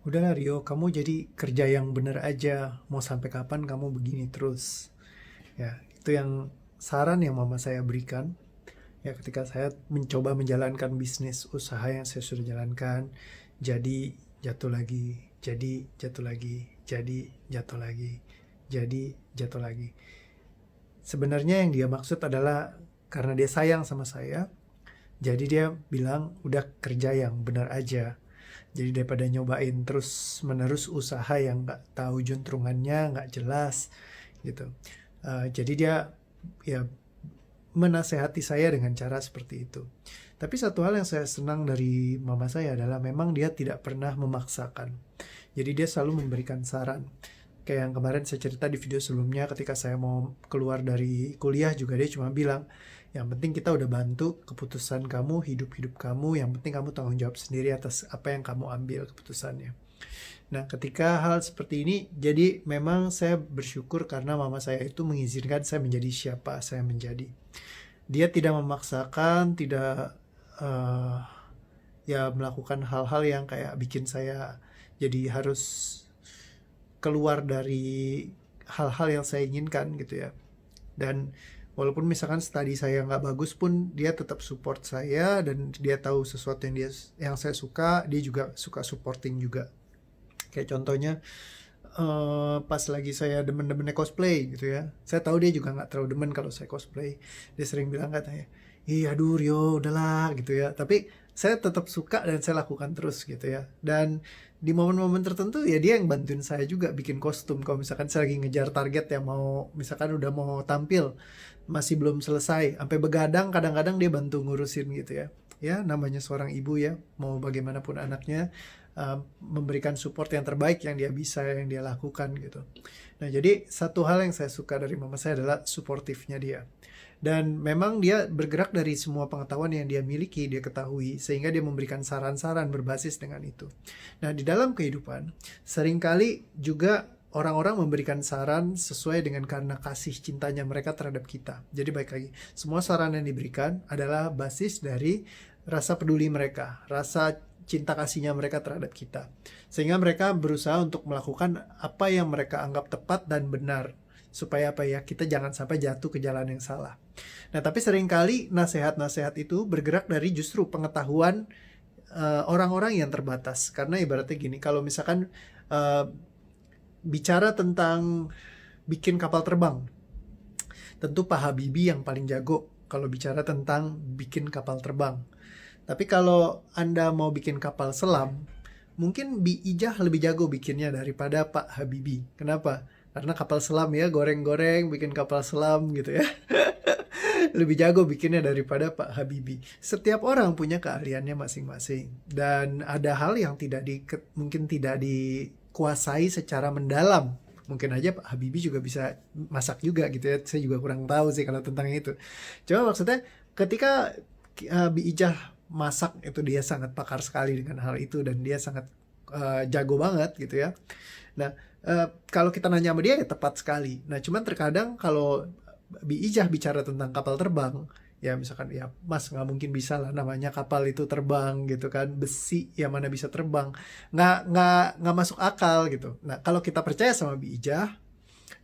Udahlah Rio, kamu jadi kerja yang bener aja. Mau sampai kapan kamu begini terus? Ya, itu yang saran yang mama saya berikan. Ya, ketika saya mencoba menjalankan bisnis usaha yang saya sudah jalankan, jadi jatuh lagi, jadi jatuh lagi, jadi jatuh lagi, jadi jatuh lagi. Sebenarnya yang dia maksud adalah karena dia sayang sama saya, jadi dia bilang udah kerja yang benar aja. Jadi daripada nyobain terus menerus usaha yang nggak tahu juntrungannya, nggak jelas gitu. Jadi dia ya menasehati saya dengan cara seperti itu. Tapi satu hal yang saya senang dari mama saya adalah memang dia tidak pernah memaksakan. Jadi dia selalu memberikan saran. Kayak yang kemarin saya cerita di video sebelumnya ketika saya mau keluar dari kuliah juga dia cuma bilang, yang penting kita udah bantu keputusan kamu, hidup-hidup kamu, yang penting kamu tanggung jawab sendiri atas apa yang kamu ambil keputusannya. Nah, ketika hal seperti ini, jadi memang saya bersyukur karena mama saya itu mengizinkan saya menjadi siapa saya menjadi. Dia tidak memaksakan, tidak eh, ya melakukan hal-hal yang kayak bikin saya jadi harus keluar dari hal-hal yang saya inginkan gitu ya. Dan walaupun misalkan studi saya nggak bagus pun dia tetap support saya dan dia tahu sesuatu yang saya suka, dia juga suka supporting juga. Kayak contohnya pas lagi saya demen-demennya cosplay gitu ya. Saya tahu dia juga nggak terlalu demen kalau saya cosplay. Dia sering bilang katanya, "Ih, aduh Rio, udahlah," gitu ya. Tapi saya tetap suka dan saya lakukan terus gitu ya. Dan di momen-momen tertentu ya dia yang bantuin saya juga bikin kostum. Kalau misalkan saya lagi ngejar target yang mau, misalkan udah mau tampil, masih belum selesai, sampai begadang kadang-kadang dia bantu ngurusin gitu ya. Ya, namanya seorang ibu ya, mau bagaimanapun anaknya, memberikan support yang terbaik yang dia bisa, yang dia lakukan gitu. Nah, jadi satu hal yang saya suka dari mama saya adalah suportifnya dia. Dan memang dia bergerak dari semua pengetahuan yang dia miliki, dia ketahui, sehingga dia memberikan saran-saran berbasis dengan itu. Nah, di dalam kehidupan, seringkali juga orang-orang memberikan saran sesuai dengan karena kasih cintanya mereka terhadap kita. Jadi baik lagi, semua saran yang diberikan adalah basis dari rasa peduli mereka, rasa cinta kasihnya mereka terhadap kita. Sehingga mereka berusaha untuk melakukan apa yang mereka anggap tepat dan benar. Supaya apa ya, kita jangan sampai jatuh ke jalan yang salah. Nah, tapi seringkali nasihat-nasihat itu bergerak dari justru pengetahuan orang-orang yang terbatas. Karena ibaratnya gini, kalau misalkan uh, bicara tentang bikin kapal terbang, tentu Pak Habibie yang paling jago kalau bicara tentang bikin kapal terbang. Tapi kalau Anda mau bikin kapal selam, mungkin Bi Ijah lebih jago bikinnya daripada Pak Habibie. Kenapa? Karena kapal selam ya, goreng-goreng, bikin kapal selam gitu ya. Lebih jago bikinnya daripada Pak Habibie. Setiap orang punya keahliannya masing-masing. Dan ada hal yang mungkin tidak dikuasai secara mendalam. Mungkin aja Pak Habibie juga bisa masak juga gitu ya. Saya juga kurang tahu sih kalau tentang itu. Cuma maksudnya ketika Bi Ijah masak itu dia sangat pakar sekali dengan hal itu dan dia sangat jago banget gitu ya. Nah, kalau kita nanya sama dia ya tepat sekali. Nah, cuman terkadang kalau Bi Ijah bicara tentang kapal terbang, ya misalkan ya Mas nggak mungkin bisa lah namanya kapal itu terbang gitu kan, besi yang mana bisa terbang, nggak masuk akal gitu. Nah, kalau kita percaya sama Bi Ijah,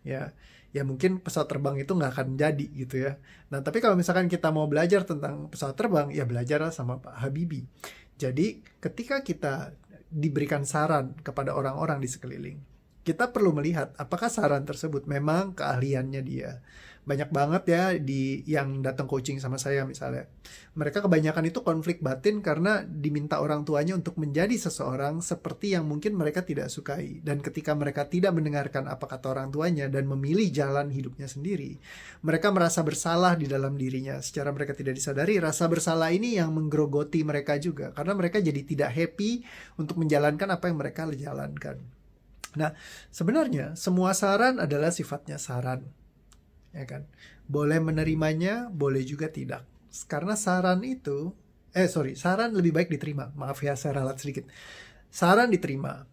ya ya mungkin pesawat terbang itu nggak akan jadi gitu ya. Nah, tapi kalau misalkan kita mau belajar tentang pesawat terbang, ya belajarlah sama Pak Habibie. Jadi ketika kita diberikan saran kepada orang-orang di sekeliling, kita perlu melihat apakah saran tersebut memang keahliannya dia. Banyak banget ya di yang datang coaching sama saya misalnya. Mereka kebanyakan itu konflik batin karena diminta orang tuanya untuk menjadi seseorang seperti yang mungkin mereka tidak sukai. Dan ketika mereka tidak mendengarkan apa kata orang tuanya dan memilih jalan hidupnya sendiri, mereka merasa bersalah di dalam dirinya. Secara mereka tidak disadari, rasa bersalah ini yang menggerogoti mereka juga. Karena mereka jadi tidak happy untuk menjalankan apa yang mereka jalankan. Nah, sebenarnya semua saran adalah sifatnya saran, ya kan? Boleh menerimanya, boleh juga tidak. Karena saran itu, saran lebih baik diterima. Maaf ya, saya ralat sedikit. Saran diterima,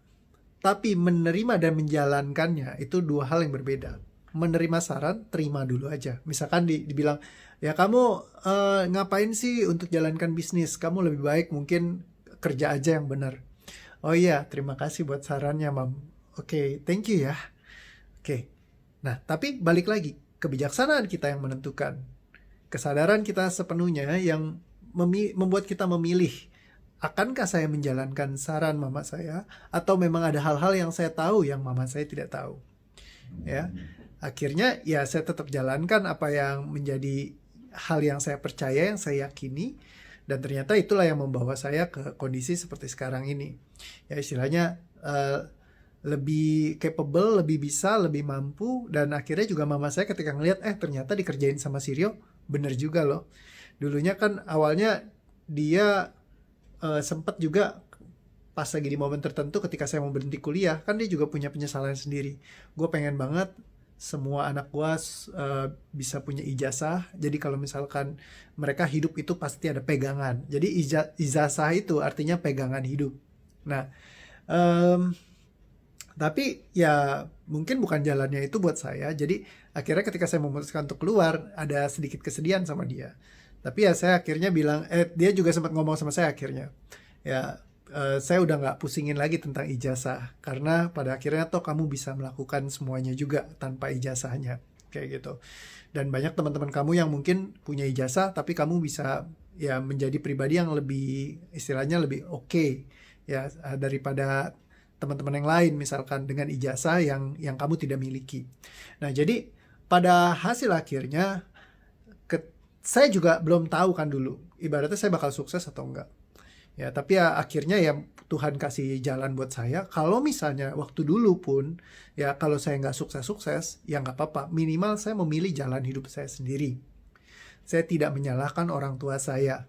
tapi menerima dan menjalankannya itu dua hal yang berbeda. Menerima saran, terima dulu aja. Misalkan dibilang, ya kamu ngapain sih untuk jalankan bisnis? Kamu lebih baik mungkin kerja aja yang benar. Oh iya, terima kasih buat sarannya, Mam. Oke, thank you ya. Oke. Nah, tapi balik lagi, kebijaksanaan kita yang menentukan. Kesadaran kita sepenuhnya yang membuat kita memilih, akankah saya menjalankan saran mama saya, atau memang ada hal-hal yang saya tahu yang mama saya tidak tahu. Ya, akhirnya ya saya tetap jalankan apa yang menjadi hal yang saya percaya, yang saya yakini, dan ternyata itulah yang membawa saya ke kondisi seperti sekarang ini. Ya istilahnya lebih capable, lebih bisa, lebih mampu, dan akhirnya juga mama saya ketika ngelihat ternyata dikerjain sama Sirio, bener juga loh. Dulunya kan awalnya dia sempat juga pas lagi di momen tertentu ketika saya mau berhenti kuliah, kan dia juga punya penyesalan sendiri. Gue pengen banget semua anak gue bisa punya ijazah. Jadi kalau misalkan mereka hidup itu pasti ada pegangan. Jadi ijazah itu artinya pegangan hidup. Nah, tapi ya mungkin bukan jalannya itu buat saya. Jadi akhirnya ketika saya memutuskan untuk keluar, ada sedikit kesedihan sama dia. Tapi ya saya akhirnya bilang, dia juga sempat ngomong sama saya akhirnya. Ya, saya udah nggak pusingin lagi tentang ijazah. Karena pada akhirnya toh kamu bisa melakukan semuanya juga tanpa ijazahnya. Kayak gitu. Dan banyak teman-teman kamu yang mungkin punya ijazah, tapi kamu bisa ya menjadi pribadi yang lebih, istilahnya lebih oke, ya daripada teman-teman yang lain misalkan dengan ijazah yang kamu tidak miliki. Nah, jadi pada hasil akhirnya saya juga belum tahu kan dulu ibaratnya saya bakal sukses atau enggak. Ya, tapi ya akhirnya ya Tuhan kasih jalan buat saya. Kalau misalnya waktu dulu pun ya kalau saya nggak sukses-sukses ya nggak apa-apa. Minimal saya memilih jalan hidup saya sendiri. Saya tidak menyalahkan orang tua saya.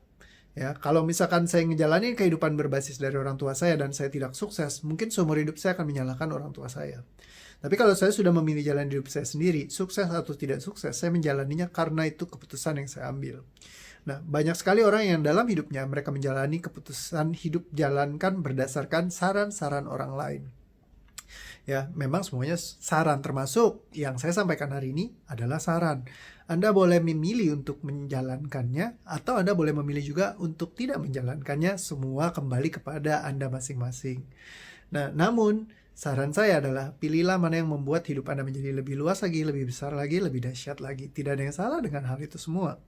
Ya, kalau misalkan saya ngejalanin kehidupan berbasis dari orang tua saya dan saya tidak sukses, mungkin seumur hidup saya akan menyalahkan orang tua saya. Tapi kalau saya sudah memilih jalan hidup saya sendiri, sukses atau tidak sukses, saya menjalaninya karena itu keputusan yang saya ambil. Nah, banyak sekali orang yang dalam hidupnya mereka menjalani keputusan hidup jalankan berdasarkan saran-saran orang lain. Ya, memang semuanya saran, termasuk yang saya sampaikan hari ini adalah saran. Anda boleh memilih untuk menjalankannya, atau Anda boleh memilih juga untuk tidak menjalankannya, semua kembali kepada Anda masing-masing. Nah, namun saran saya adalah pilihlah mana yang membuat hidup Anda menjadi lebih luas lagi, lebih besar lagi, lebih dahsyat lagi. Tidak ada yang salah dengan hal itu semua.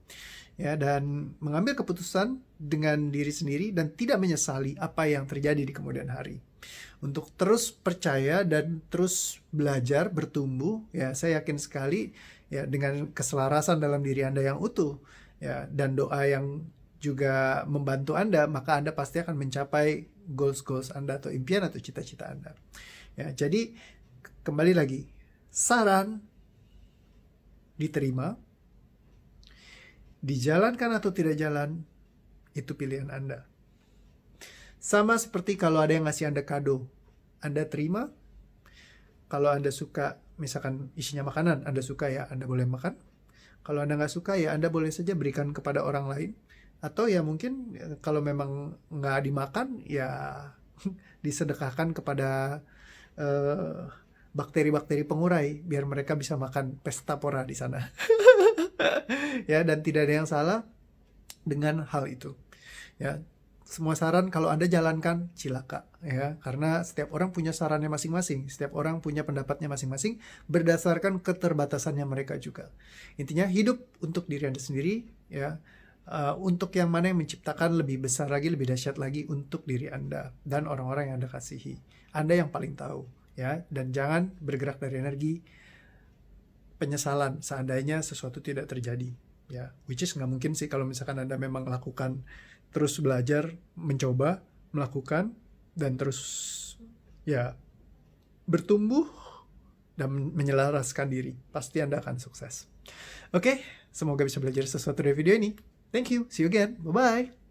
Ya, dan mengambil keputusan dengan diri sendiri dan tidak menyesali apa yang terjadi di kemudian hari. Untuk terus percaya dan terus belajar, bertumbuh, ya saya yakin sekali ya dengan keselarasan dalam diri Anda yang utuh ya dan doa yang juga membantu Anda, maka Anda pasti akan mencapai goals Anda atau impian atau cita-cita Anda. Ya, jadi kembali lagi, saran diterima, dijalankan atau tidak jalan, itu pilihan Anda. Sama seperti kalau ada yang ngasih Anda kado, Anda terima. Kalau Anda suka, misalkan isinya makanan, Anda suka ya Anda boleh makan. Kalau Anda nggak suka ya Anda boleh saja berikan kepada orang lain. Atau ya mungkin kalau memang nggak dimakan ya disedekahkan kepada bakteri-bakteri pengurai biar mereka bisa makan pesta pora di sana. Ya, dan tidak ada yang salah dengan hal itu. Ya, semua saran kalau Anda jalankan cilaka ya, karena setiap orang punya sarannya masing-masing, setiap orang punya pendapatnya masing-masing berdasarkan keterbatasannya mereka juga. Intinya hidup untuk diri Anda sendiri ya. Untuk yang mana yang menciptakan lebih besar lagi, lebih dahsyat lagi untuk diri Anda dan orang-orang yang Anda kasihi. Anda yang paling tahu ya, dan jangan bergerak dari energi penyesalan seandainya sesuatu tidak terjadi ya, which is nggak mungkin sih kalau misalkan Anda memang lakukan, terus belajar, mencoba, melakukan, dan terus ya bertumbuh dan menyelaraskan diri, pasti Anda akan sukses. Oke, semoga bisa belajar sesuatu dari video ini. Thank you, see you again, bye-bye.